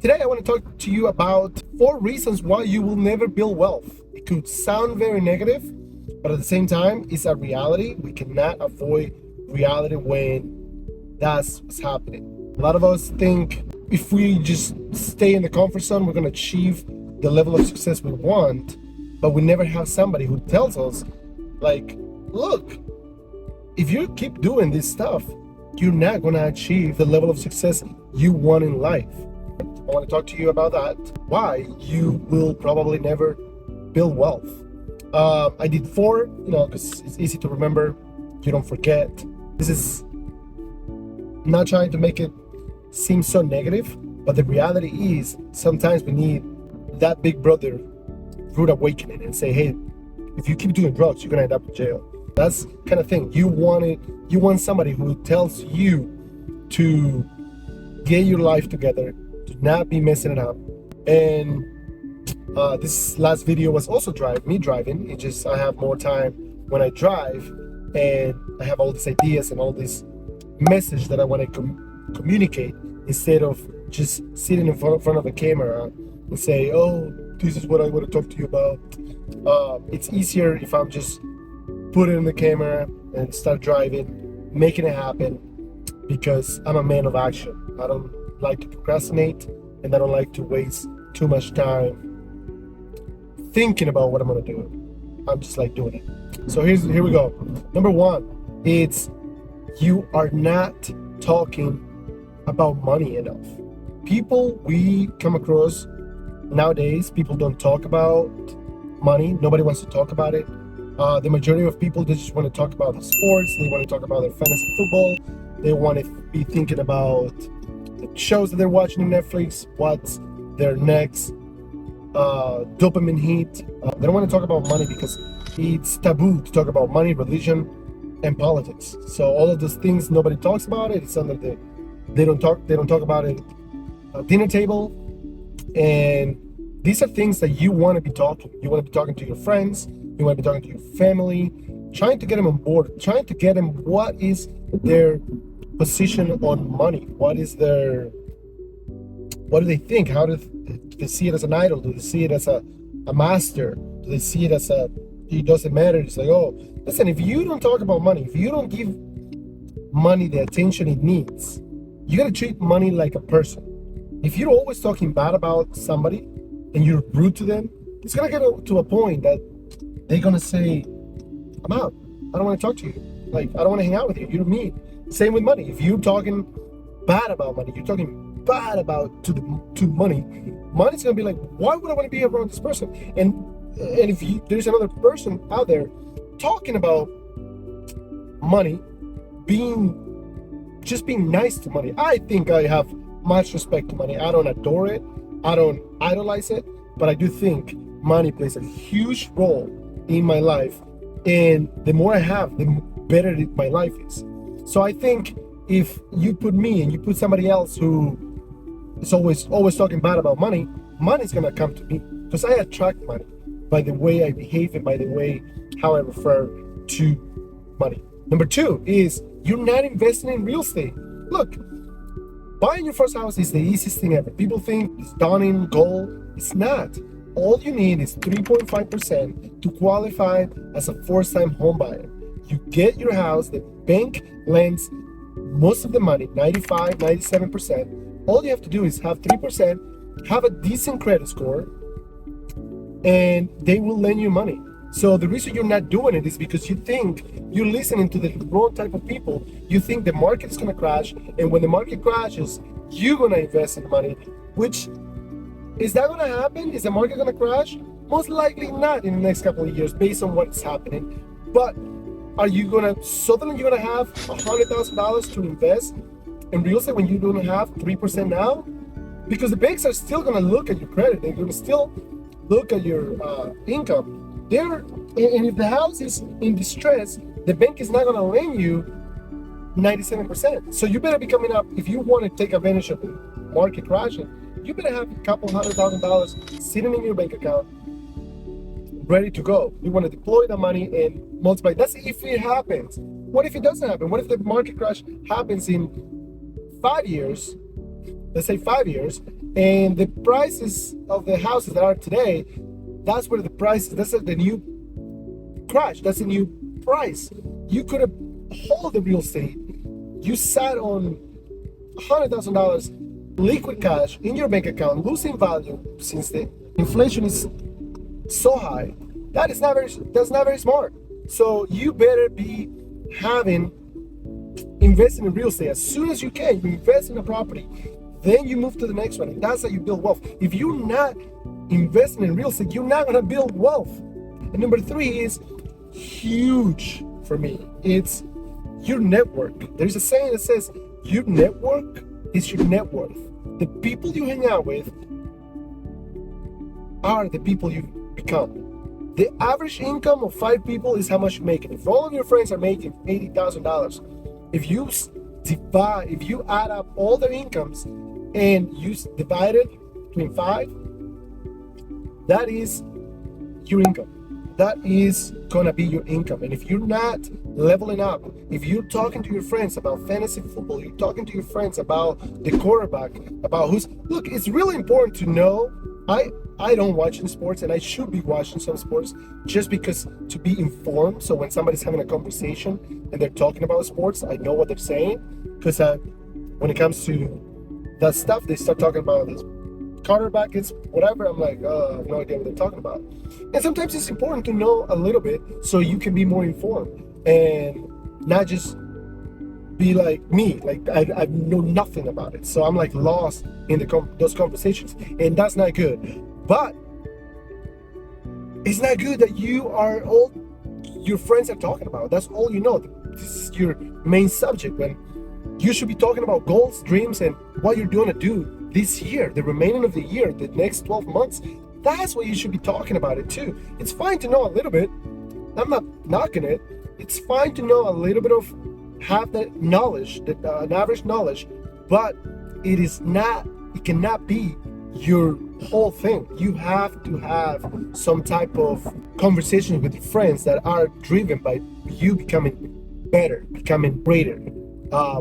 Today I want to talk to you about 4 reasons why you will never build wealth. It could sound very negative, but at the same time, it's a reality. We cannot avoid reality when that's what's happening. A lot of us think if we just stay in the comfort zone, we're going to achieve the level of success we want, but we never have somebody who tells us, like, look, if you keep doing this stuff, you're not going to achieve the level of success you want in life. I want to talk to you about that, why you will probably never build wealth. I did 4, because it's easy to remember, you don't forget. This is not trying to make it seem so negative, but the reality is sometimes we need that big brother rude awakening and say, hey, if you keep doing drugs, you're going to end up in jail. That's kind of thing. You want somebody who tells you to get your life together, to not be messing it up. And this last video was also me driving. It just, I have more time when I drive, and I have all these ideas and all this message that I want to communicate, instead of just sitting in front of a camera and say, oh, this is what I want to talk to you about. It's easier if I'm just put it in the camera and start driving, making it happen, because I'm a man of action. I don't like to procrastinate, and I don't like to waste too much time thinking about what I'm gonna do. I'm just like doing it. So here we go. Number 1, it's you are not talking about money enough. People we come across nowadays, people don't talk about money. Nobody wants to talk about it. The majority of people, they just want to talk about the sports. They want to talk about their fantasy football. They want to be thinking about the shows that they're watching on Netflix, what's their next dopamine hit. They don't want to talk about money because it's taboo to talk about money, religion, and politics. So all of those things, nobody talks about it. It's under they don't talk about it at dinner table. And these are things that you want to be talking. You want to be talking to your friends. You want to be talking to your family, trying to get them on board, trying to get them what is their position on money. What do they think? How do they see it as an idol? Do they see it as a master? Do they see it as it doesn't matter? It's like, oh, listen, if you don't talk about money, if you don't give money the attention it needs, you got to treat money like a person. If you're always talking bad about somebody and you're rude to them, it's going to get to a point that they're going to say, I'm out. I don't want to talk to you. Like, I don't want to hang out with you. You're mean. Same with money. If you're talking bad about money, you're talking bad about to money, money's going to be like, why would I want to be around this person? And if there's another person out there talking about money, just being nice to money, I think I have much respect to money. I don't adore it. I don't idolize it. But I do think money plays a huge role in my life. And the more I have, the better my life is. So I think if you put me and you put somebody else who is always talking bad about money, money's going to come to me, because I attract money by the way I behave and by the way how I refer to money. Number 2 is you're not investing in real estate. Look, buying your first house is the easiest thing ever. People think it's daunting goal. It's not. All you need is 3.5% to qualify as a first-time home buyer. You get your house, the bank lends most of the money, 95, 97%. All you have to do is have 3%, have a decent credit score, and they will lend you money. So the reason you're not doing it is because you think you're listening to the wrong type of people. You think the market is going to crash, and when the market crashes, you're going to invest in money, which is that going to happen? Is the market going to crash? Most likely not in the next couple of years based on what's happening. But are you going to, suddenly you're going to have $100,000 to invest in real estate when you don't have 3% now? Because the banks are still going to look at your credit. They're going to still look at your income. And if the house is in distress, the bank is not going to lend you 97%. So you better be coming up, if you want to take advantage of the market crashing, you better have a couple $100,000 sitting in your bank account ready to go. You want to deploy the money and multiply. That's if it happens. What if it doesn't happen? What if the market crash happens in 5 years? Let's say 5 years, And the prices of the houses that are today, that's where the prices, that's the new crash, that's the new price. You could have hold the real estate. You sat on $100,000 liquid cash in your bank account, losing value since the inflation is so high. That's not very smart. So you better be investing in real estate as soon as you can. You invest in a property, then you move to the next one, and that's how you build wealth. If you're not investing in real estate, you're not gonna build wealth. And number 3 is huge for me. It's your network. There's a saying that says your network is your net worth. The people you hang out with are the people you become. The average income of 5 people is how much you make. If all of your friends are making $80,000, if you add up all their incomes and you divide it between 5, that is your income. That is gonna be your income. And if you're not leveling up, if you're talking to your friends about fantasy football, you're talking to your friends about the quarterback, about look, it's really important to know. I don't watch in sports, and I should be watching some sports just because to be informed. So when somebody's having a conversation and they're talking about sports, I know what they're saying. Because when it comes to that stuff, they start talking about this quarterback, it's whatever. I'm like, I have no idea what they're talking about. And sometimes it's important to know a little bit so you can be more informed and not just be like me, like I know nothing about it. So I'm like lost in those conversations, and that's not good. But it's not good that you are all your friends are talking about. That's all you know. This is your main subject when you should be talking about goals, dreams, and what you're going to do this year, the remaining of the year, the next 12 months. That's what you should be talking about it too. It's fine to know a little bit. I'm not knocking it. It's fine to know a little bit of have that knowledge, an average knowledge, but it cannot be your whole thing. You have to have some type of conversations with your friends that are driven by you becoming better, becoming greater,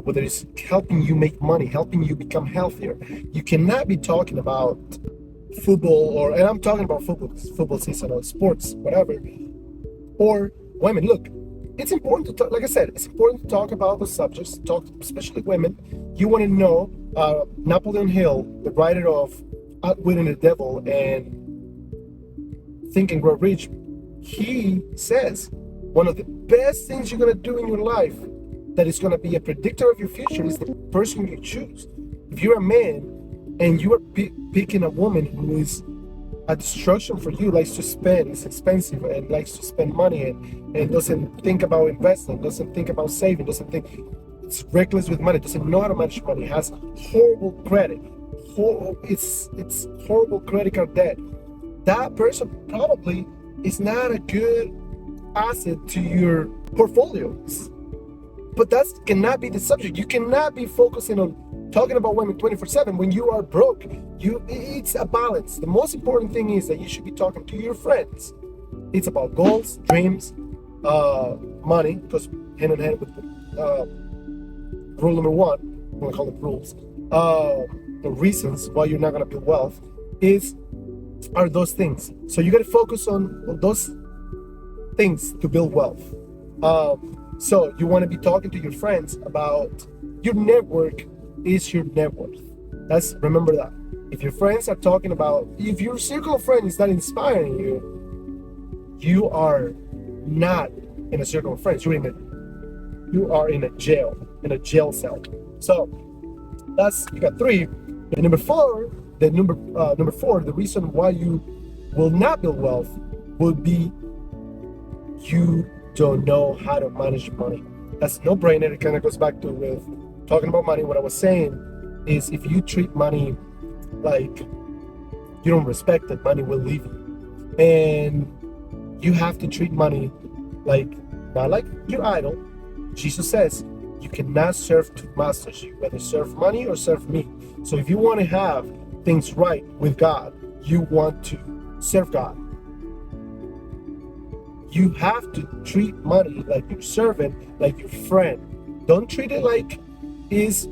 whether it's helping you make money, helping you become healthier. You cannot be talking about football, and I'm talking about football season or sports, whatever, or women. Look, it's important to talk, like I said, it's important to talk about the subjects, especially women. You want to know, Napoleon Hill, the writer of Outwitting the Devil and Think and Grow Rich, he says one of the best things you're going to do in your life that is going to be a predictor of your future is the person you choose. If you're a man and you are picking a woman who is a distraction for you, likes to spend, is expensive, and likes to spend money, and doesn't think about investing, doesn't think about saving, it's reckless with money, doesn't know how to manage money, has horrible credit, it's horrible credit card debt, that person probably is not a good asset to your portfolio. But that cannot be the subject. You cannot be focusing on talking about women 24/7 when you are broke. It's a balance. The most important thing is that you should be talking to your friends. It's about goals, dreams, money, because hand in hand with rule number 1, I'm gonna call it rules. The reasons why you're not gonna build wealth are those things. So you gotta focus on those things to build wealth. So you want to be talking to your friends about your network is your net worth. Remember that. If your friends are talking about, if your circle of friends is not inspiring you, you are not in a circle of friends. You are in a jail cell. So you got 3. And number 4, the reason why you will not build wealth would be you don't know how to manage money. That's a no-brainer. It kind of goes back to with talking about money. What I was saying is if you treat money like you don't respect it, money will leave you. And you have to treat money not like your idol. Jesus says you cannot serve 2 masters. You whether serve money or serve me. So if you want to have things right with God, you want to serve God, you have to treat money like your servant, like your friend. Don't treat it like is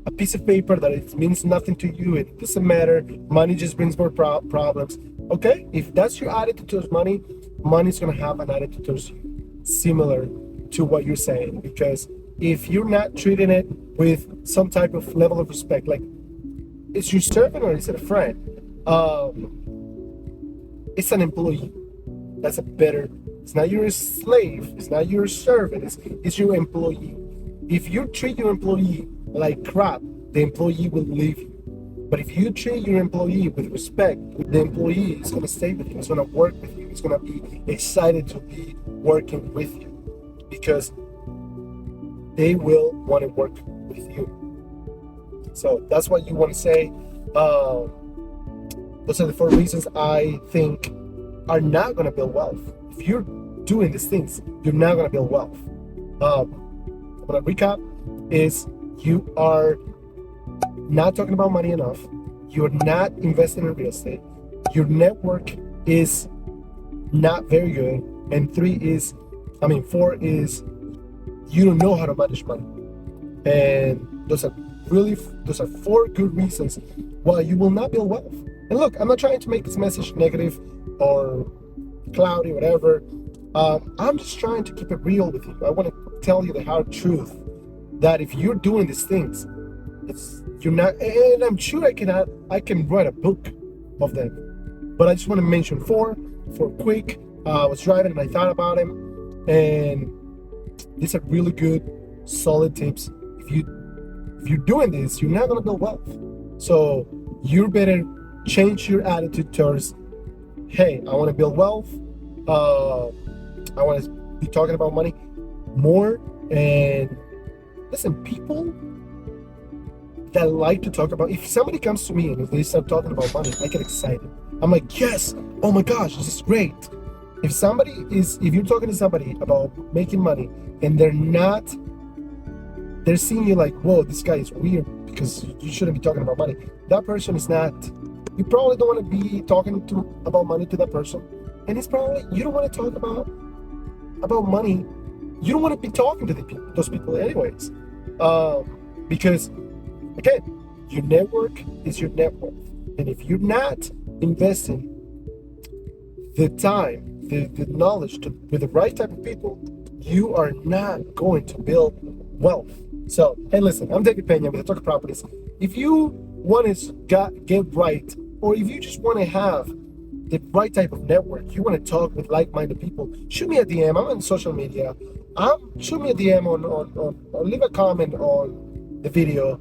a piece of paper that it means nothing to you, it doesn't matter, money just brings more problems. Okay, if that's your attitude towards money, money's gonna have an attitude towards you similar to what you're saying. Because if you're not treating it with some type of level of respect, like, it's your servant or is it a friend? It's an employee. That's a better. It's not your slave. It's not your servant. It's your employee. If you treat your employee like crap, the employee will leave you. But if you treat your employee with respect, the employee is going to stay with you. It's going to work with you. It's going to be excited to be working with you because they will want to work with you. So that's what you want to say. Those are the 4 reasons I think are not going to build wealth. If you're doing these things, you're not going to build wealth. I'm going to recap is you are not talking about money enough. You're not investing in real estate. Your network is not very good. And 4 is you don't know how to manage money. And those are 4 good reasons why you will not build wealth. And look, I'm not trying to make this message negative or cloudy, whatever. I'm just trying to keep it real with you. I want to tell you the hard truth that if you're doing these things, you're not. And I'm sure I can write a book of them. But I just want to mention 4 quick. I was driving and I thought about them, and these are really good, solid tips. If you're doing this, you're not gonna build wealth. So you better change your attitude towards, hey, I want to build wealth. I want to be talking about money more. And listen, people that like to talk about, if somebody comes to me and if they start talking about money, I get excited. I'm like, yes, oh my gosh, this is great. If you're talking to somebody about making money and they're seeing you like, whoa, this guy is weird because you shouldn't be talking about money. That person is not. You probably don't want to be talking about money to that person. And it's probably, you don't want to talk about money. You don't want to be talking to those people anyways. Because, again, your network is your net worth. And if you're not investing the time, the knowledge with the right type of people, you are not going to build wealth. So, hey, listen, I'm David Pena with the Talk Properties. If you want to get right, or if you just want to have the right type of network, you want to talk with like-minded people, shoot me a DM. I'm on social media. Shoot me a DM or leave a comment on the video.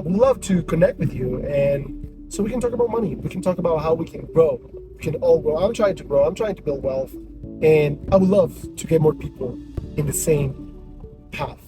We'd love to connect with you, and so we can talk about money. We can talk about how we can grow. We can all grow. I'm trying to grow. I'm trying to build wealth, and I would love to get more people in the same path.